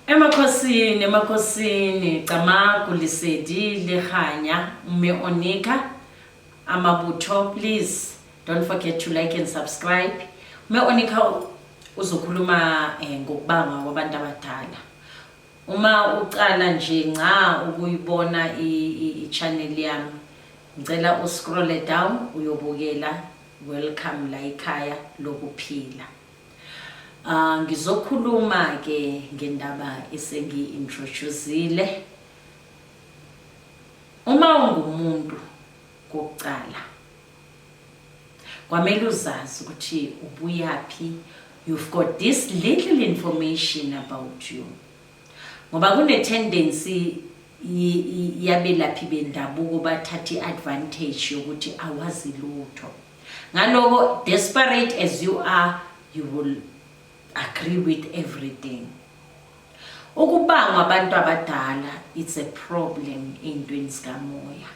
Emakhosini Camagu Lesedi Lekganya Mme Onika Amabutho. Please don't forget to like and subscribe. Mme Onika uzokhuluma ngokubanga kwabantu abadala. Uma uqala nje nca ukuyibona i-channel yami, ngicela uscroll down uyobukela welcome la ekhaya lokuphila. Ngizokhuluma ke ngendaba esengi-introduceile. Uma ungumuntu kokuqala, kwamele uzazi ukuthi ubuyaphi. You've got this little information about you. Ngoba kune tendency yabelaphi bendabuko bathatha advantage yokuthi awazi lutho. Ngaloko, desperate as you are, you will agree with everything. Ukubangwa abantu abadala, it's a problem entweni zikamoya.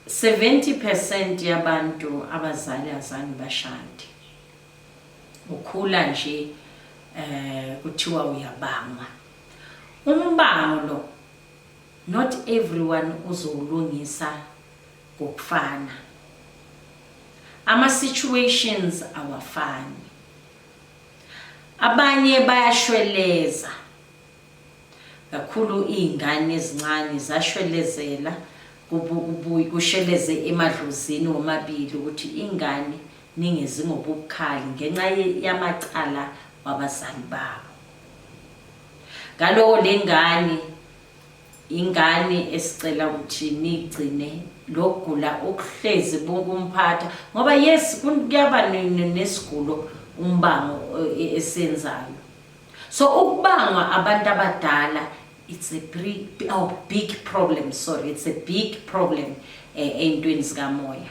70% yabantu abazali azange bashade. Ukhula nje kuthiwa uyabangwa. Umbango lo, not everyone uzolungisa ngokufana. Ama situations awafani. Abanye bayashweleza. Kakhulu izingane ezincane zashwelezela kusheleze emadlozini womabili ukuthi ingane ningezi ngobukhali ngenxa yamacala wabazali babo. Ngalo lengane ingane esicela ukuthi nigcine lokugula okuhlezi bokumphatha ngoba yes kuyaba nesigulo umbango esenzayo. So ukubangwa abantu abadala, it's a big problem. It's a big problem entweni zikamoya.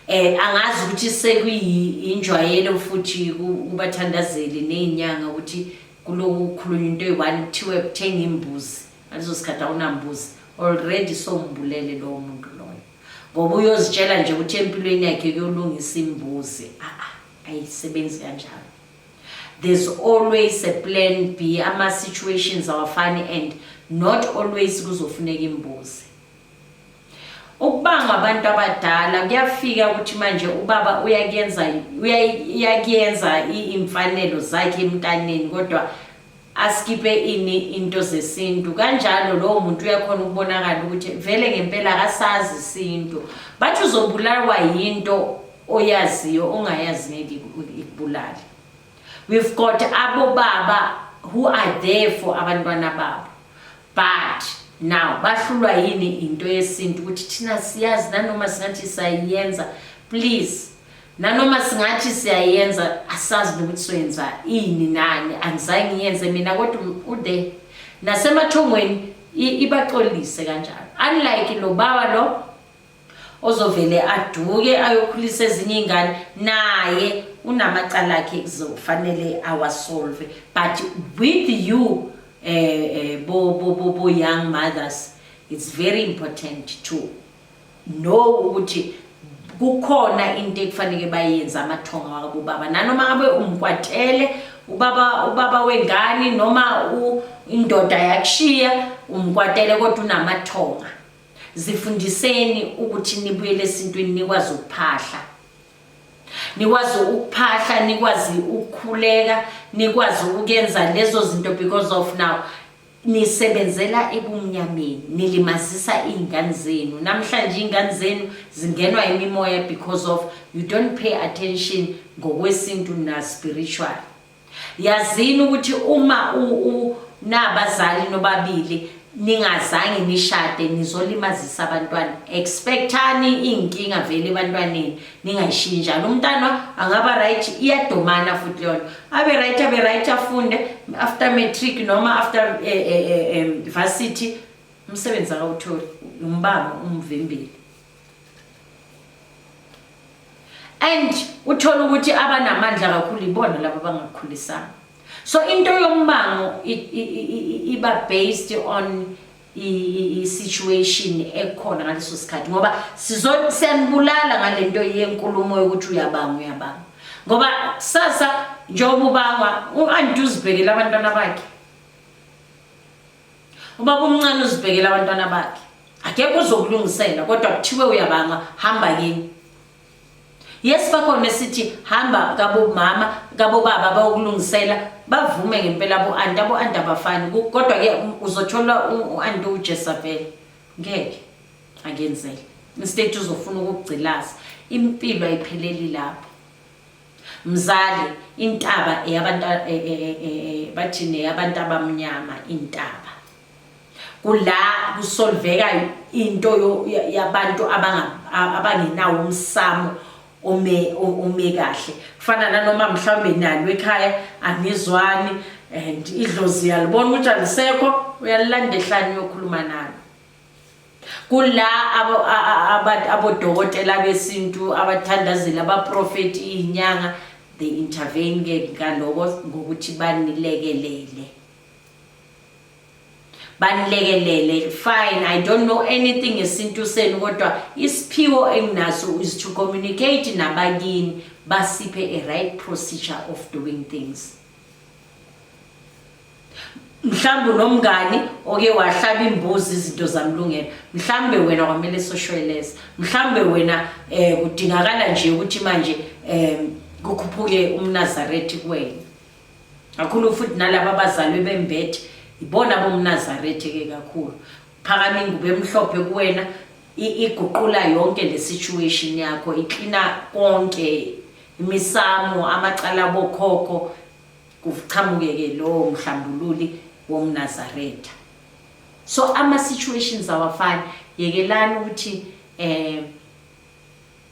Angazi ukuthi sekuyinjwayelo futhi kubathandazeli nezinyanga ukuthi kuloku khulunywa into eyi-1 kuthiwe kuthenga imbuzi. Ngaleso sikhathi awunambuzi, already sombulele lowo muntu loyo. Ngoba uyozitshela nje ukuthi empilweni yakhe kuyolungisa imbuzi. Ayisebenzi kanjalo. There's always a plan B. Ama situations awafani and not always kuzofuneka imbuzi. Ukubanga abantu abadala kuyafika ukuthi manje ubaba uyakuyenza imfanelo zakhe emntaneni kodwa askipe into zesintu. Kanjalo lowo muntu uyakhona ukubonakala ukuthi vele ngempela akasazi isintu. Bathi uzobulawa yinto oyaziyo ongayazi ngeke ikubulale. We've got abo baba who are there for abantwana babo. But now bahlulwa yini into yesintu ukuthi thina siyazi nanoma singathi siyayenza. Please, nanoma singathi siyayenza asazi ukuthi soyenza ini nani. Angizange ngiyenze mina kodwa ude nasemathongweni ibaxolise kanjalo. Unlike lo baba lo ozovele aduke ayokhulisa ezinye ingane, naye unamacala akhe kuzofanele awasolve. But with you bo young mothers, it's very important to know ukuthi kukhona into ekufanele bayenza amathonga wabo baba. Nanoma ngabe umkwatele ubaba wengane noma indoda yakushiya umkwatele kodwa unamathonga. Zifundiseni ukuthi nibuyele esintweni, nikwazi ukuphahla. Nikwazi ukuphahla, nikwazi ukukhuleka, nikwazi ukuyenza lezo zinto because of now nisebenzela ebumnyameni, nilimazisa izingane zenu. Namhlanje izingane zenu zingenwa imimoya because of you don't pay attention ngokwesintu na spiritual. Yazini ukuthi uma nabazali nobabili ningazange nishade nizolimazisa abantwana. Expectani inkinga vele ebantwaneni ningayishinja. Lo mntwana angaba right iyadomana futhi yona. Abe right afunde after matric noma after varsity umsebenzi akawutholi umbamba umvimbili. And uthola ukuthi abanamandla kakhulu ibona laba bangakhulisana. So into yombango iba based on i-situation ekhona ngaleso sikhathi ngoba siyanibulala ngalento yenkulumo yokuthi uyabanga ngoba sasa njengoba ubangwa u-anti uzibhekela abantwana bakhe, ubaba umncane uzibhekela abantwana bakhe, akekho uzokulungisela kodwa kuthiwe uyabanga hamba kini. Yes bakhona sithi hamba kabo mama kabo baba bayokulungisela bavume ngempela abo-anti abafani kodwa ke uzothola u-anti uJezebel ngeke angenzele instead uzofuna ukugcilaza. Impilo ayipheleli lapho mzali, intaba eyabantu bathini eyabantu abamnyama, intaba kula kusolveka into yabantu abangenawo umsamo ome kahle. Kufana nanoma mhlawumbe nalo ekhaya anizwani and idlozi yalibona ukuthi alisekho, uyalilanda ehlani uyokhuluma nalo. Kula abodokotela besintu abathandazela abaprofeti inyanga, they intervene ke ngaloko ngokuthi banilekelele. Fine, I don't know anything esintu senu kodwa isiphiwo enginaso is to communicate nabakini basiphe a right procedure of doing things. Mhlambe nomngani oke wahlaba imbuzi izinto zamlungela, mhlambe wena kwamele socialize, mhlambe wena kudingakala nje ukuthi manje kukhuphuke umNazaretha kuwena. Kakhulu futhi nalabo abazalwe bembethe ibona bomNazaretha ke kakhulu. Phakama ingubo emhlophe kuwena iguqula yonke le situation yakho, iklina konke imisamo amacala bokhokho, kuchamuke ke lo mhlambululi womNazaretha. So ama situations awafani, yekelana ukuthi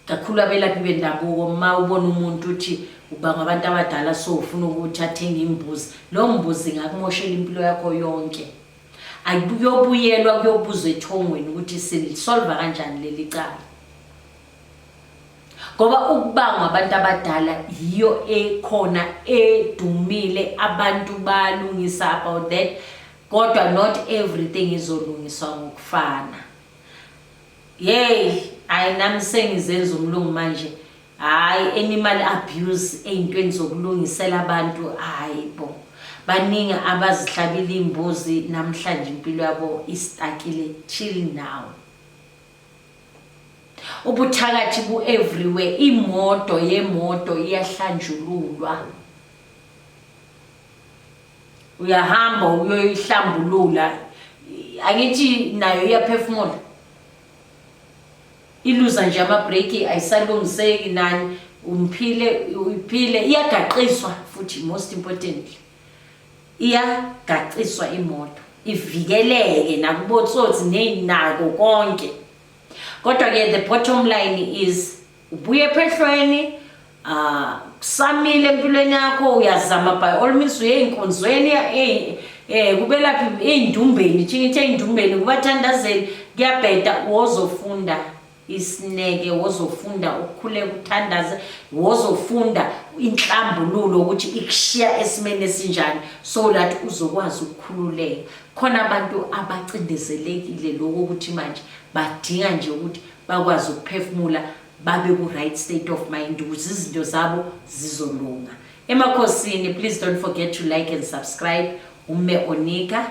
kakhulu abelaphi bendabuko uma ubona umuntu uthi ubanga abantu abadala so ufuna ukuthi athenge imbuzi, lo mbuzi ngakumoshela impilo yakho yonke. Ayibuyobuyelwa kuyobuzwa ethongweni ukuthi silisolva kanjani leli cala. Ngoba ukubanga abantu abadala yiyo ekhona edumile, abantu balungisa about that, kodwa not everything izolungiswa ngokufana. Yey, ayinami sengizenza umlungu manje. Hayi, animal abuse eyintweni zokulungisela abantu hayibo. Baningi abazihlabile imbuzi namhlanje impilo yabo istakile till now. Ubuthakathi bu everywhere, imoto yemoto iyahlanjululwa. Uyahamba uyoyihlambulula, angithi nayo iyaphefumula. Iluza nje ama-brake ayisalungiseki nani, uyiphile iyagaqiswa futhi most importantly. Iyagaqiswa imoto, ivikeleke nakubotsotsi nenako konke. Kodwa ke the bottom line is ubuye phehlweni, kusamile empilweni yakho, uyazama by all means uye enkonzweni kubelaphi ey'ndumbeni, thingithi ey'ndumbeni kubathandazeli kuyabheda, wozofunda isineke, wozofunda ukukhuleka ukuthandaza, wozofunda inhlambululo ukuthi ikushiya esimene esinjani so that uzokwazi ukukhululeka. Khona abantu abacindezelekile lokho ukuthi manje badinga nje ukuthi bakwazi ukuphefumula, babe ku right state of mind ukuthi izinto zabo zizolunga. Emakhosini, please don't forget to like and subscribe. Umme Onika.